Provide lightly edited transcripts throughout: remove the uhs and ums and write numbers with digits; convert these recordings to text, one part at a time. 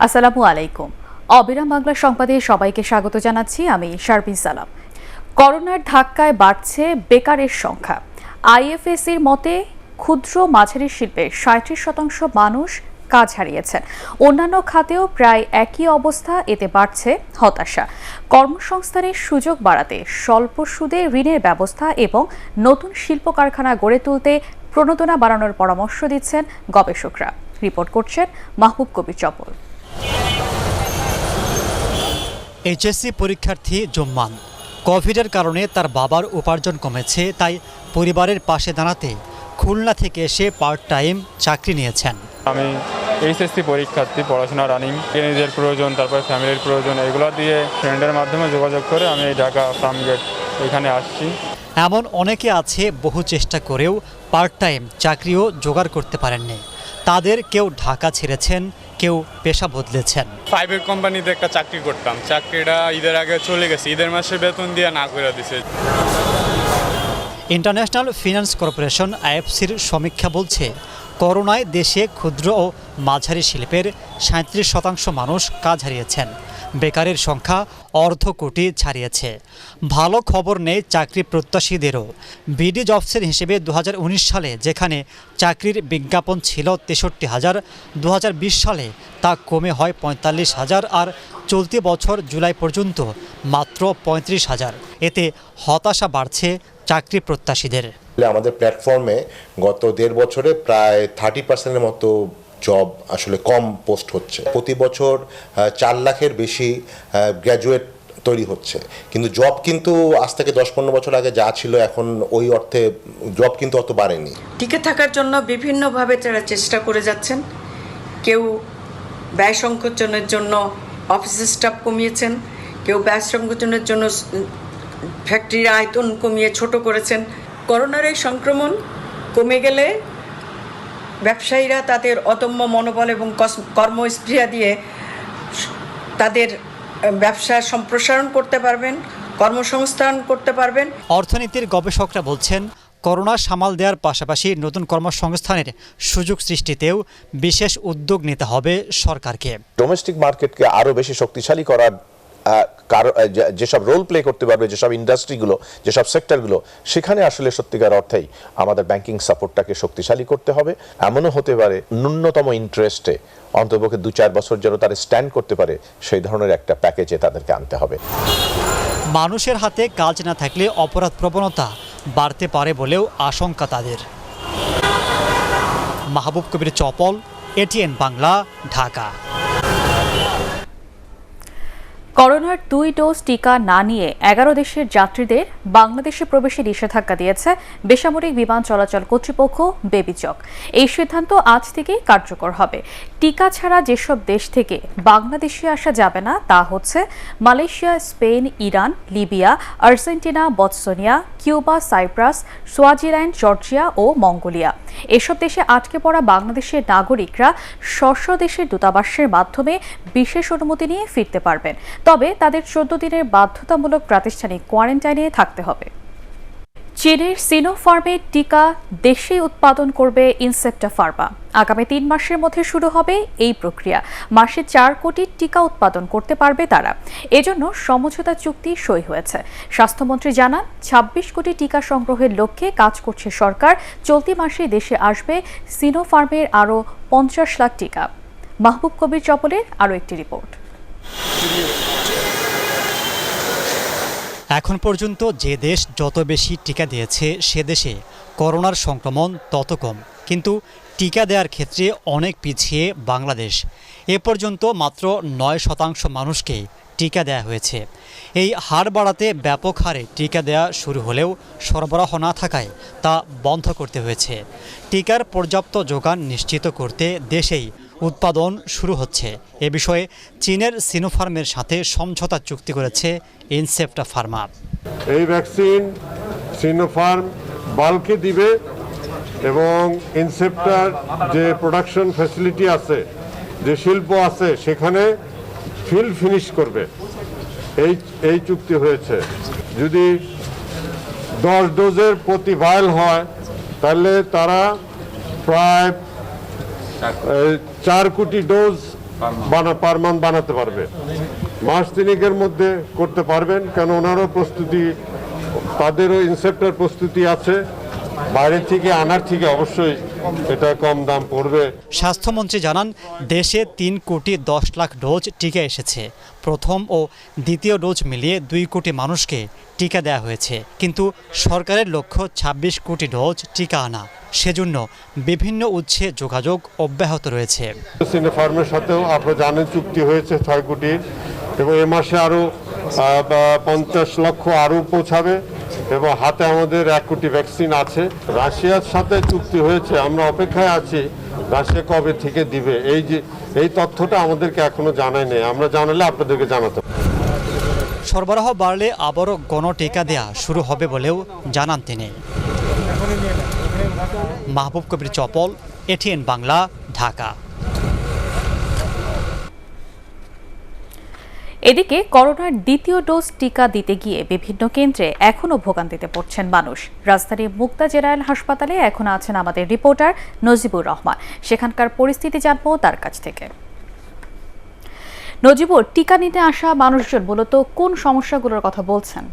আসসালামু আলাইকুম। অবিরাম বাংলা সংবাদে সবাইকে স্বাগত জানাচ্ছি আমি শারবিন সালাম। করোনার ধাক্কায় বাড়ছে বেকারের সংখ্যা। আইএফএসির মতে ক্ষুদ্র মাঝারি শিল্পে ৩৭% মানুষ কাজ হারিয়েছেন। অন্যান্য খাতেও প্রায় একই অবস্থা, এতে বাড়ছে হতাশা। কর্মসংস্থানের সুযোগ বাড়াতে স্বল্প সুদে ঋণের ব্যবস্থা এবং নতুন শিল্প কারখানা গড়ে তুলতে প্রণোদনা বাড়ানোর পরামর্শ দিচ্ছেন গবেষকরা। রিপোর্ট করছেন মাহবুব কবির চপল। এইচএসসি পরীক্ষার্থী জুম্মান কোভিডের কারণে তার বাবার উপার্জন কমেছে, তাই পরিবারের পাশে দাঁড়াতে খুলনা থেকে এসে পার্ট টাইম চাকরি নিয়েছেন। আমি এইচএসসি পরীক্ষার্থী, পড়াশোনা রানিং, নিজের প্রয়োজন, তারপর ফ্যামিলির প্রয়োজন, এগুলো দিয়ে ফ্রেন্ডের মাধ্যমে যোগাযোগ করে আমি এই ঢাকা ফার্মগেট এখানে আসছি। এমন অনেকে আছে বহু চেষ্টা করেও পার্ট টাইম চাকরিও জোগাড় করতে পারেননি। তাদের কেউ ঢাকা ছেড়েছেন, কেউ পেশা বদলেছেন। প্রাইভেট কোম্পানিতে একটা চাকরি করতাম, চাকরিটা ঈদের আগে চলে গেছে, ঈদের মাসে বেতন দিয়ে না করে দিছে। ইন্টারন্যাশনাল ফিন্যান্স কর্পোরেশন আইএফসির সমীক্ষা বলছে, করোনায় দেশে ক্ষুদ্র ও মাঝারি শিল্পের ৩৭% মানুষ কাজ হারিয়েছেন। বেকারের সংখ্যা অর্ধ কোটি ছাড়িয়েছে। ভালো খবর নেই চাকরি প্রত্যাশীদেরও। বিডি জবসের হিসেবে 2019 সালে যেখানে চাকরির বিজ্ঞাপন ছিল 63,000, 2020 সালে তা কমে হয় 45,000, আর চলতি বছর জুলাই পর্যন্ত মাত্র 35,000। এতে হতাশা বাড়ছে চাকরি প্রত্যাশীদের। আমাদের প্ল্যাটফর্মে গত 1.5 বছরে প্রায় 30%-এর মতো জব আসলে কম পোস্ট হচ্ছে। প্রতি বছর 4 লাখের বেশি গ্র্যাজুয়েট তৈরি হচ্ছে, কিন্তু জব কিন্তু আজ থেকে 10-15 বছর আগে যা ছিল এখন ওই অর্থে জব কিন্তু অত বাড়েনি। টিকে থাকার জন্য বিভিন্নভাবে তারা চেষ্টা করে যাচ্ছেন। কেউ ব্যয় সংকোচনের জন্য অফিসের স্টাফ কমিয়েছেন, কেউ ব্যয় সংকোচনের জন্য ফ্যাক্টরির আয়তন কমিয়ে ছোট করেছেন। করোনার এই সংক্রমণ কমে গেলে ব্যবসায়ীরা তাদের অদম্য মনোবল এবং কর্মস্পৃহা দিয়ে তাদের ব্যবসা সম্প্রসারণ করতে পারবেন, কর্মসংস্থান করতে পারবেন। অর্থনীতির গবেষকরা বলছেন, করোনা সামাল দেওয়ার পাশাপাশি নতুন কর্মসংস্থানের সুযোগ সৃষ্টিতেও বিশেষ উদ্যোগ নিতে হবে সরকারকে। ডোমেস্টিক মার্কেটকে আরও বেশি শক্তিশালী করার যেসব রোল প্লে করতে পারবে, যেসব ইন্ডাস্ট্রিগুলো, যেসব সেক্টরগুলো, সেখানে আসলে সত্যিকার অর্থেই আমাদের ব্যাংকিং সাপোর্টটাকে শক্তিশালী করতে হবে। এমনও হতে পারে ন্যূনতম ইন্টারেস্টে অন্ততপক্ষে 2-4 বছর যেন তারা স্ট্যান্ড করতে পারে, সেই ধরনের একটা প্যাকেজে তাদেরকে আনতে হবে। মানুষের হাতে কাজ না থাকলে অপরাধ প্রবণতা বাড়তে পারে বলেও আশঙ্কা তাদের। মাহবুব কবির চপল, এটিএন বাংলা, ঢাকা। করোনার 2 ডোজ টিকা না নিয়ে 11 দেশের যাত্রীদের বাংলাদেশে প্রবেশে নিষেধাজ্ঞা দিয়েছে বেসামরিক বিমান চলাচল কর্তৃপক্ষ বেবিচক। এই সিদ্ধান্ত আজ থেকেই কার্যকর হবে। টিকা ছাড়া যেসব দেশ থেকে বাংলাদেশে আসা যাবে না তা হচ্ছে Malaysia, Spain, Iran, Libya, Argentina, বতসোনিয়া, কিউবা, সাইপ্রাস, সোয়াজিল্যান্ড, জর্জিয়া ও মঙ্গোলিয়া। এসব দেশে আটকে পড়া বাংলাদেশের নাগরিকরা স্ব দেশের দূতাবাসের মাধ্যমে বিশেষ অনুমতি নিয়ে ফিরতে পারবেন, তবে তাদের 14 দিনের বাধ্যতামূলক প্রাতিষ্ঠানিক কোয়ারেন্টাইনে থাকতে হবে। চীনের সিনোফার্মের টিকা দেশেই উৎপাদন করবে ইনসেপ্টা ফার্মা। আগামী 3 মাসের মধ্যে শুরু হবে এই প্রক্রিয়া। মাসে 4 কোটি টিকা উৎপাদন করতে পারবে তারা। এজন্য সমঝোতা চুক্তি সই হয়েছে। স্বাস্থ্যমন্ত্রী জানান, 26 কোটি টিকা সংগ্রহের লক্ষ্যে কাজ করছে সরকার। চলতি মাসে দেশে আসবে সিনোফার্মের আরও 50 লাখ টিকা। মাহবুব কবির চপলের আরও একটি রিপোর্ট। এখন পর্যন্ত যে দেশ যত বেশি টিকা দিয়েছে সে দেশে করোনার সংক্রমণ তত কম, কিন্তু টিকা দেওয়ার ক্ষেত্রে অনেক পিছিয়ে বাংলাদেশ। এ পর্যন্ত মাত্র 9% মানুষকে টিকা দেওয়া হয়েছে। এই হার বাড়াতে ব্যাপক হারে টিকা দেওয়া শুরু হলেও সরবরাহ না থাকায় তা বন্ধ করতে হয়েছে। টিকার পর্যাপ্ত যোগান নিশ্চিত করতে দেশেই উৎপাদন শুরু হচ্ছে। এ বিষয়ে চীনের সিনোফার্মের সাথে সমঝোতা চুক্তি করেছে ইনসেপ্টা ফার্মা। এই ভ্যাকসিন সিনোফার্ম বাল্কে দিবে এবং ইনসেপ্টার যে প্রোডাকশন ফ্যাসিলিটি আছে, যে শিল্প আছে, সেখানে ফিল ফিনিশ করবে। এই চুক্তি হয়েছে। যদি 10 ডোজের প্রতি ভাইল হয় তাহলে তারা প্রায় 4 কোটি ডোজ পার মান্থ বানাতে পারবে। মাস তিনেকের মধ্যে করতে পারবেন, কেন ওনারও প্রস্তুতি, তাদেরও ইনসেপ্টার প্রস্তুতি আছে। বাইরে থেকে আনার থেকে অবশ্যই এটা কম দাম পড়বে। স্বাস্থ্যমন্ত্রী জানান, দেশে 3 কোটি 10 লাখ ডোজ টিকা এসেছে। প্রথম ও দ্বিতীয় ডোজ মিলিয়ে 2 কোটি মানুষকে টিকা দেওয়া হয়েছে, কিন্তু সরকারের লক্ষ্য 26 কোটি ডোজ টিকা আনা। সেজন্য বিভিন্ন উৎসে যোগাযোগ অব্যাহত রয়েছে। সিনোফার্মের সাথেও আপনারা জানেন চুক্তি হয়েছে 6 কোটির, এবং এ মাসে আরও 50 লক্ষ আরও পৌঁছাবে, এবং হাতে আমাদের 1 কোটি ভ্যাকসিন আছে। রাশিয়ার সাথে চুক্তি হয়েছে, আমরা অপেক্ষায় আছি রাশিয়া কবে থেকে দিবে। এই তথ্যটা আমাদেরকে এখনো জানায় নেই, আমরা জানালে আপনাদেরকে জানাতে। সরবরাহ বাড়লে আবারও গণটিকা দেয়া শুরু হবে বলেও জানান তিনি। মাহবুব কবির চপল, এটিএন বাংলা, ঢাকা। এদিকে করোনার দ্বিতীয় ডোজ টিকা দিতে গিয়ে বিভিন্ন কেন্দ্রে এখনও ভোগান্তিতে পড়ছেন মানুষ। রাজধানীর মুক্তা জেনারেল হাসপাতালে এখন আছেন আমাদের রিপোর্টার নজিবুর রহমান। সেখানকার পরিস্থিতি জানবো তার কাছ থেকে। নজিবুর, টিকা নিতে আসা মানুষজন মূলত কোন সমস্যাগুলোর কথা বলছেন?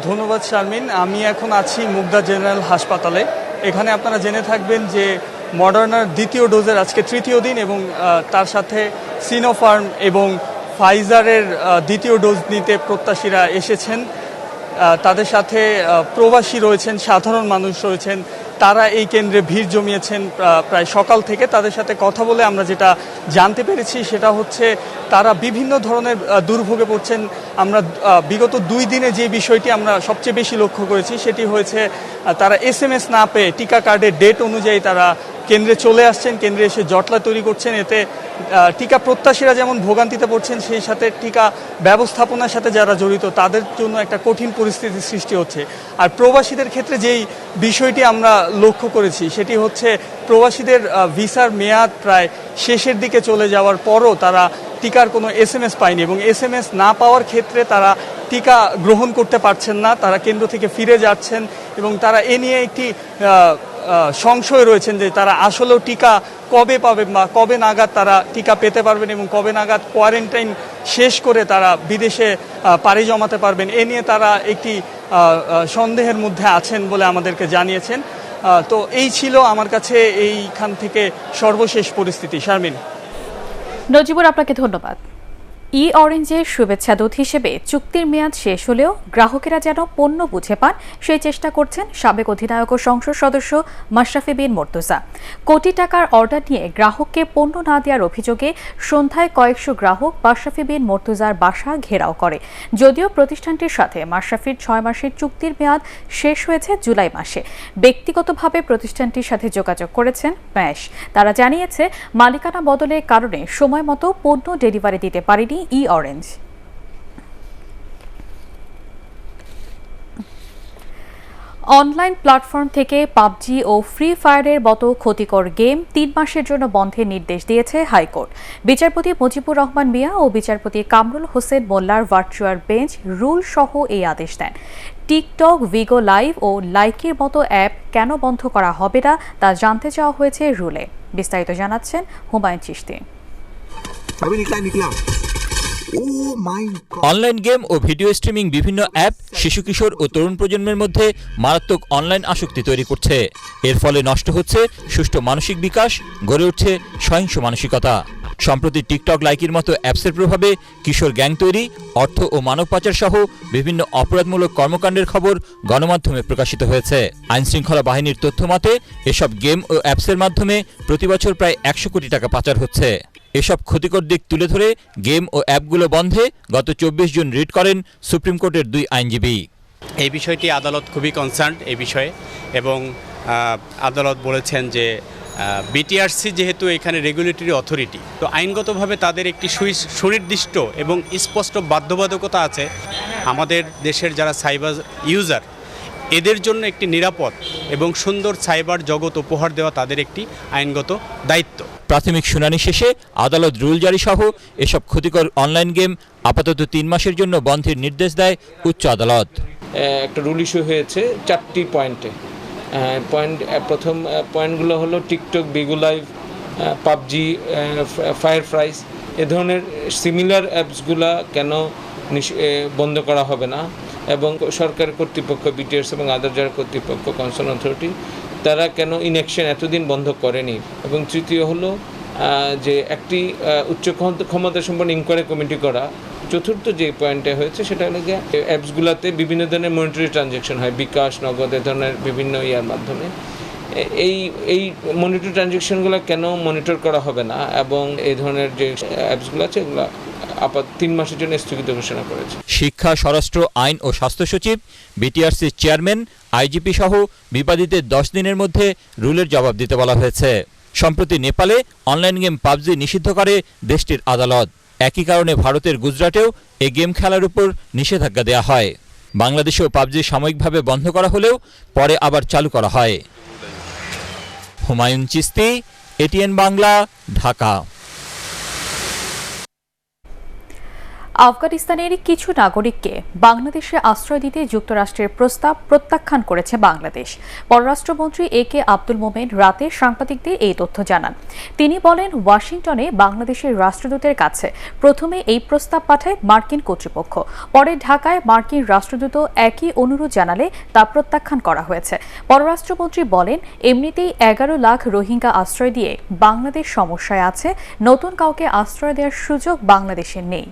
ধন্যবাদ শারমিন। আমি এখন আছি মুগদা জেনারেল হাসপাতালে। এখানে আপনারা জেনে থাকবেন যে মডার্নার দ্বিতীয় ডোজের আজকে তৃতীয় দিন, এবং তার সাথে সিনোফার্ম এবং ফাইজারের দ্বিতীয় ডোজ নিতে প্রত্যাশীরা এসেছেন। তাদের সাথে প্রবাসী রয়েছেন, সাধারণ মানুষ রয়েছেন। তারা এই কেন্দ্রে ভিড় জমিয়েছেন প্রায় সকাল থেকে। তাদের সাথে কথা বলে আমরা যেটা জানতে পেরেছি সেটা হচ্ছে তারা বিভিন্ন ধরনের দুর্ভোগে পড়ছেন। আমরা বিগত 2 দিনে যে বিষয়টি আমরা সবচেয়ে বেশি লক্ষ্য করেছি সেটি হয়েছে তারা SMS না পেয়ে টিকা কার্ডের ডেট অনুযায়ী তারা কেন্দ্রে চলে আসছেন, কেন্দ্রে এসে জটলা তৈরি করছেন। এতে টিকা প্রত্যাশীরা যেমন ভোগান্তিতে পড়ছেন, সেই সাথে টিকা ব্যবস্থাপনার সাথে যারা জড়িত তাদের জন্য একটা কঠিন পরিস্থিতির সৃষ্টি হচ্ছে। আর প্রবাসীদের ক্ষেত্রে যেই বিষয়টি আমরা লক্ষ্য করেছি সেটি হচ্ছে প্রবাসীদের ভিসার মেয়াদ প্রায় শেষের দিকে চলে যাওয়ার পরও তারা টিকার কোনো SMS পায়নি, এবং SMS না পাওয়ার ক্ষেত্রে তারা টিকা গ্রহণ করতে পারছেন না। তারা কেন্দ্র থেকে ফিরে যাচ্ছেন এবং তারা এ নিয়ে একটি সংশয় রয়েছেন যে তারা আসলেও টিকা কবে পাবেন বা কবে নাগাদ তারা টিকা পেতে পারবেন এবং কবে নাগাদ কোয়ারেন্টাইন শেষ করে তারা বিদেশে পাড়ি জমাতে পারবেন। এ নিয়ে তারা একটি সন্দেহের মধ্যে আছেন বলে আমাদেরকে জানিয়েছেন। তো এই ছিল আমার কাছে এইখান থেকে সর্বশেষ পরিস্থিতি। শারমিন। নজিবুর, আপনাকে ধন্যবাদ। অরেঞ্জের শুভেচ্ছা দূত হিসেবে চুক্তির মেয়াদ শেষ হলেও গ্রাহকেরা যেন পণ্য বুঝে পান সেই চেষ্টা করছেন সাবেক অধিনায়ক ও সংসদ সদস্য মাশরাফি বিন মুর্তজা। কোটি টাকার অর্ডার নিয়ে গ্রাহককে পণ্য না দেওয়ার অভিযোগে সন্ধ্যায় কয়েকশো গ্রাহক মাশরাফি বিন মুর্তজার বাসা ঘেরাও করে। যদিও প্রতিষ্ঠানটির সাথে মাশরাফির 6 মাসের চুক্তির মেয়াদ শেষ হয়েছে জুলাই মাসে। ব্যক্তিগতভাবে প্রতিষ্ঠানটির সাথে যোগাযোগ করেছেন ম্যাশ। তারা জানিয়েছে মালিকানা বদলের কারণে সময় মতো পণ্য ডেলিভারি দিতে পারেনি অরেঞ্জ। অনলাইন প্ল্যাটফর্ম থেকে পাবজি ও ফ্রি ফায়ারের মতো ক্ষতিকর গেম 3 মাসের জন্য বন্ধের নির্দেশ দিয়েছে হাইকোর্ট। বিচারপতি মুজিবুর রহমান মিয়া ও বিচারপতি কামরুল হোসেন মোল্লার ভার্চুয়াল বেঞ্চ রুল সহ এই আদেশ দেন। টিকটক, ভিগো লাইভ ও লাইকের মতো অ্যাপ কেন বন্ধ করা হবে না তা জানতে চাওয়া হয়েছে রুলে। বিস্তারিত জানাচ্ছেন হুমায়ুন চিশতি। অনলাইন গেম ও ভিডিও স্ট্রিমিং বিভিন্ন অ্যাপ শিশু কিশোর ও তরুণ প্রজন্মের মধ্যে মারাত্মক অনলাইন আসক্তি তৈরি করছে। এর ফলে নষ্ট হচ্ছে সুষ্ঠু মানসিক বিকাশ, গড়ে উঠছে সহিংস মানসিকতা। সম্প্রতি টিকটক, লাইকির মতো অ্যাপসের প্রভাবে কিশোর গ্যাং তৈরি, অর্থ ও মানব পাচার সহ বিভিন্ন অপরাধমূলক কর্মকাণ্ডের খবর গণমাধ্যমে প্রকাশিত হয়েছে। আইনশৃঙ্খলা বাহিনীর তথ্য মতে এসব গেম ও অ্যাপসের মাধ্যমে প্রতিবছর প্রায় 100 কোটি টাকা পাচার হচ্ছে। এসব ক্ষতিকর দিক তুলে ধরে গেম ও অ্যাপগুলো বন্ধে গত 24 জুন রিট করেন সুপ্রিম কোর্টের 2 আইনজীবী। এই বিষয়টি আদালত খুবই কনসার্ন এই বিষয়ে, এবং আদালত বলেছেন যে বিটিআরসি যেহেতু এখানে রেগুলেটরি অথরিটি, তো আইনগতভাবে তাদের একটি সুনির্দিষ্ট এবং স্পষ্ট বাধ্যবাধকতা আছে আমাদের দেশের যারা সাইবার ইউজার এদের জন্য একটি নিরাপদ এবং সুন্দর সাইবার জগৎ উপহার দেওয়া তাদের একটি আইনগত দায়িত্ব। প্রাথমিক শুনানি শেষে আদালত রুল জারি সহ এসব ক্ষতিকর অনলাইন গেম আপাতত 3 মাসের জন্য বন্ধের নির্দেশ দেয় উচ্চ আদালত। একটা রুল ইস্যু হয়েছে 4টি পয়েন্টে। প্রথম পয়েন্টগুলো হলো TikTok, Bigo Live, PUBG, fire ফ্রাইস এ ধরনের সিমিলার অ্যাপসগুলা কেন বন্ধ করা হবে না, এবং সরকার কর্তৃপক্ষ, বিটিআরসি এবং আদার যারা কর্তৃপক্ষ, কনসার্ন অথরিটি, তারা কেন ইনঅ্যাকশন এতদিন বন্ধ করেনি। এবং তৃতীয় হলো যে একটি উচ্চ ক্ষমতা সম্পন্ন ইনকোয়ারি কমিটি করা। চতুর্থ যে পয়েন্টে হয়েছে সেটা হলো যে অ্যাপসগুলোতে বিভিন্ন ধরনের মনিটরি ট্রানজ্যাকশন হয়, বিকাশ, নগদ, এ ধরনের বিভিন্ন ইয়ার মাধ্যমে। এই মনিটরি ট্রানজ্যাকশনগুলো কেন মনিটর করা হবে না, এবং এই ধরনের যে অ্যাপসগুলো আছে এগুলো 3 মাসের জন্য স্থগিত ঘোষণা করেছে। শিক্ষা, স্বরাষ্ট্র, আইন ও স্বাস্থ্য সচিব, বিটিআরসির চেয়ারম্যান, আইজিপি সহ বিবাদীদের 10 দিনের মধ্যে রুলের জবাব দিতে বলা হয়েছে। সম্প্রতি নেপালে অনলাইন গেম পাবজি নিষিদ্ধ করে দেশটির আদালত। একই কারণে ভারতের গুজরাটেও এই গেম খেলার উপর নিষেধাজ্ঞা দেওয়া হয়। বাংলাদেশেও পাবজি সাময়িকভাবে বন্ধ করা হলেও পরে আবার চালু করা হয়। হুমায়ুন চিস্তি, এটিএন বাংলা, ঢাকা। আফগানিস্তানের কিছু নাগরিককে বাংলাদেশে আশ্রয় দিতে যুক্তরাষ্ট্রের প্রস্তাব প্রত্যাখ্যান করেছে বাংলাদেশ। পররাষ্ট্রমন্ত্রী এ.কে আব্দুল মোমেন রাতে সাংবাদিকদের এই তথ্য জানান। তিনি বলেন, ওয়াশিংটনে বাংলাদেশের রাষ্ট্রদূতের কাছে প্রথমে এই প্রস্তাব পাঠায় মার্কিন কর্তৃপক্ষ, পরে ঢাকায় মার্কিন রাষ্ট্রদূত একই অনুরোধ জানালে তা প্রত্যাখ্যান করা হয়েছে। পররাষ্ট্রমন্ত্রী বলেন, এমনিতেই 11 লাখ রোহিঙ্গা আশ্রয় দিয়ে বাংলাদেশ সমস্যায় আছে, নতুন কাউকে আশ্রয় দেওয়ার সুযোগ বাংলাদেশের নেই।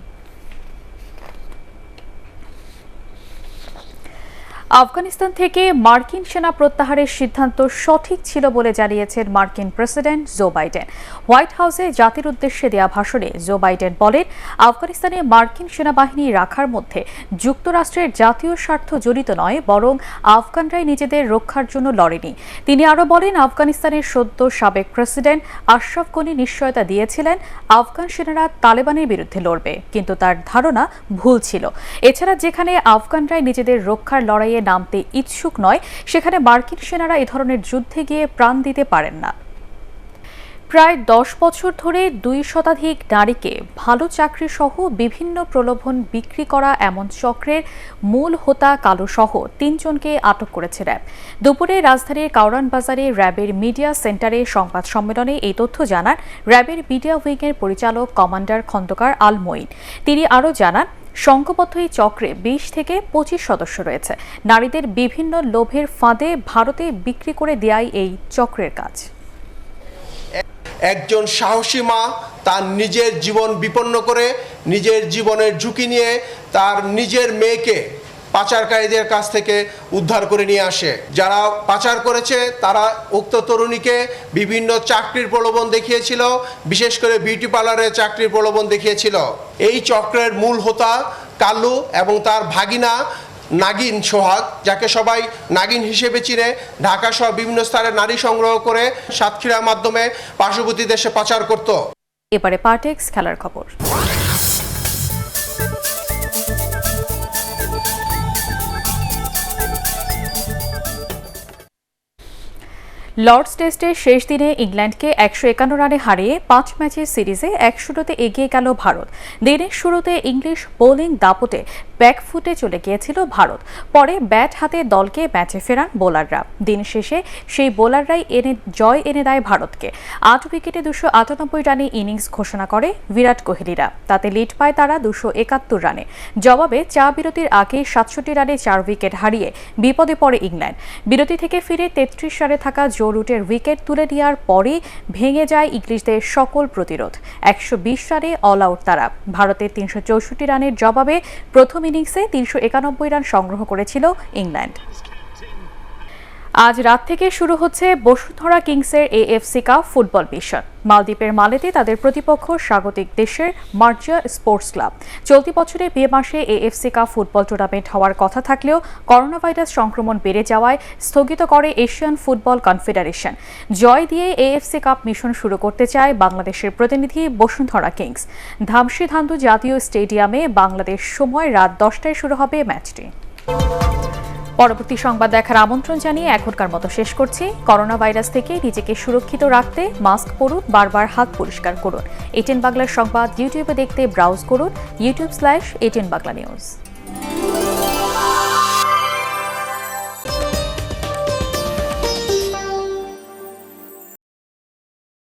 আফগানিস্তান থেকে মার্কিন সেনা প্রত্যাহারের সিদ্ধান্ত সঠিক ছিল বলে জানিয়েছেন মার্কিন প্রেসিডেন্ট জো বাইডেন। হোয়াইট হাউসে জাতির উদ্দেশ্যে দেয়া ভাষণে জো বাইডেন বলেন, আফগানিস্তানে মার্কিন সেনাবাহিনী রাখার মধ্যে যুক্তরাষ্ট্রের জাতীয় স্বার্থ জড়িত নয়, বরং আফগানরাই নিজেদের রক্ষার জন্য লড়েনি। তিনি আরও বলেন, আফগানিস্তানের সদ্য সাবেক প্রেসিডেন্ট আশরাফ গনি নিশ্চয়তা দিয়েছিলেন আফগান সেনারা তালেবানের বিরুদ্ধে লড়বে, কিন্তু তার ধারণা ভুল ছিল। এছাড়া যেখানে আফগানরাই নিজেদের রক্ষার লড়াইয়ে নামতে ইচ্ছুক নয়, সেখানে মার্কিন সেনারা এ ধরনের যুদ্ধে গিয়ে প্রাণ দিতে পারেন না। প্রায় 10 বছর ধরে 2 শতাধিক নারীকে ভালো চাকরি সহ বিভিন্ন প্রলোভন বিক্রি করা এমন চক্রের মূল হোতা কালো সহ 3 জনকে আটক করেছে র্যাব। দুপুরে রাজধানীর কাউরান বাজারে র্যাবের মিডিয়া সেন্টারে সংবাদ সম্মেলনে এই তথ্য জানান র্যাবের মিডিয়া উইংয়ের পরিচালক কমান্ডার খন্দকার আল মঈন। তিনি আরও জানান, সংঘবদ্ধ এই চক্রে 20 থেকে 25 সদস্য রয়েছে। নারীদের বিভিন্ন লোভের ফাঁদে ভারতে বিক্রি করে দেয়াই এই চক্রের কাজ। একজন সাহসী মা তার নিজের জীবন বিপন্ন করে, নিজের জীবনের ঝুঁকি নিয়ে তার নিজের মেয়েকে পাচারকারীদের কাছ থেকে উদ্ধার করে নিয়ে আসে। যারা পাচার করেছে তারা উক্ত তরুণীকে বিভিন্ন চাকরির প্রলোভন দেখিয়েছিল, বিশেষ করে বিউটি পার্লারে চাকরির প্রলোভন দেখিয়েছিল। এই চক্রের মূল হোতা কালু এবং তার ভাগিনা নাগিন সোহাগ, যাকে সবাই নাগিন হিসেবে চিনে, ঢাকা সহ বিভিন্ন স্থানে নারী সংগ্রহ করে সাতক্ষীরার মাধ্যমে পার্শ্ববর্তী দেশে পাচার করত। এবারে পার্টেক্স খেলার খবর। লর্ডস টেস্টের শেষ দিনে ইংল্যান্ডকে 151 রানে হারিয়ে 5 ম্যাচের সিরিজে 1-0 এগিয়ে গেল ভারত। দিনের শুরুতে ইংলিশ বোলিং দাপটে ব্যাকফুটে চলে গিয়েছিল ভারত, পরে ব্যাট হাতে দলকে ম্যাচে ফেরান বোলাররা। দিন শেষে সেই বোলাররাই জয় এনে দেয় ভারতকে। 8 উইকেটে 298 রানে ইনিংস ঘোষণা করে বিরাট কোহলিরা, তাতে লিড পায় তারা 271 রানে। জবাবে চা বিরতির আগে 67 রানে 4 উইকেট হারিয়ে বিপদে পড়ে ইংল্যান্ড। বিরতি থেকে ফিরে 33 রানে থাকা জো রুটের উইকেট তুলে নেওয়ার পরই ভেঙে যায় ইংলিশদের সকল প্রতিরোধ। 120 রানে অল আউট তারা। ভারতের 364 রানের জবাবে প্রথম ইনিংসে 391 রান সংগ্রহ করেছিল ইংল্যান্ড। আজ রাত থেকে শুরু হচ্ছে বসুন্ধরা কিংসের এএফসি কাপ ফুটবল মিশন। মালদ্বীপের মালেতে তাদের প্রতিপক্ষ স্বাগতিক দেশের মার্জিয়া স্পোর্টস ক্লাব। চলতি বছরে মে মাসে এএফসি কাপ ফুটবল টুর্নামেন্ট হওয়ার কথা থাকলেও করোনা ভাইরাস সংক্রমণ বেড়ে যাওয়ায় স্থগিত করে এশিয়ান ফুটবল কনফেডারেশন। জয় দিয়ে এএফসি কাপ মিশন শুরু করতে চায় বাংলাদেশের প্রতিনিধি বসুন্ধরা কিংস। ধামসি-ধান্দু জাতীয় স্টেডিয়ামে বাংলাদেশ সময় রাত 10টায় শুরু হবে ম্যাচটি। পরবর্তী সংবাদ দেখার আমন্ত্রণ জানিয়ে এখনকার মতো শেষ করছি। করোনা ভাইরাস থেকে নিজেকে সুরক্ষিত রাখতে মাস্ক পরুন, বারবার হাত পরিষ্কার করুন। এটিএন বাংলার সংবাদ ইউটিউবে দেখতে ব্রাউজ করুন youtube/ATN Bangla News।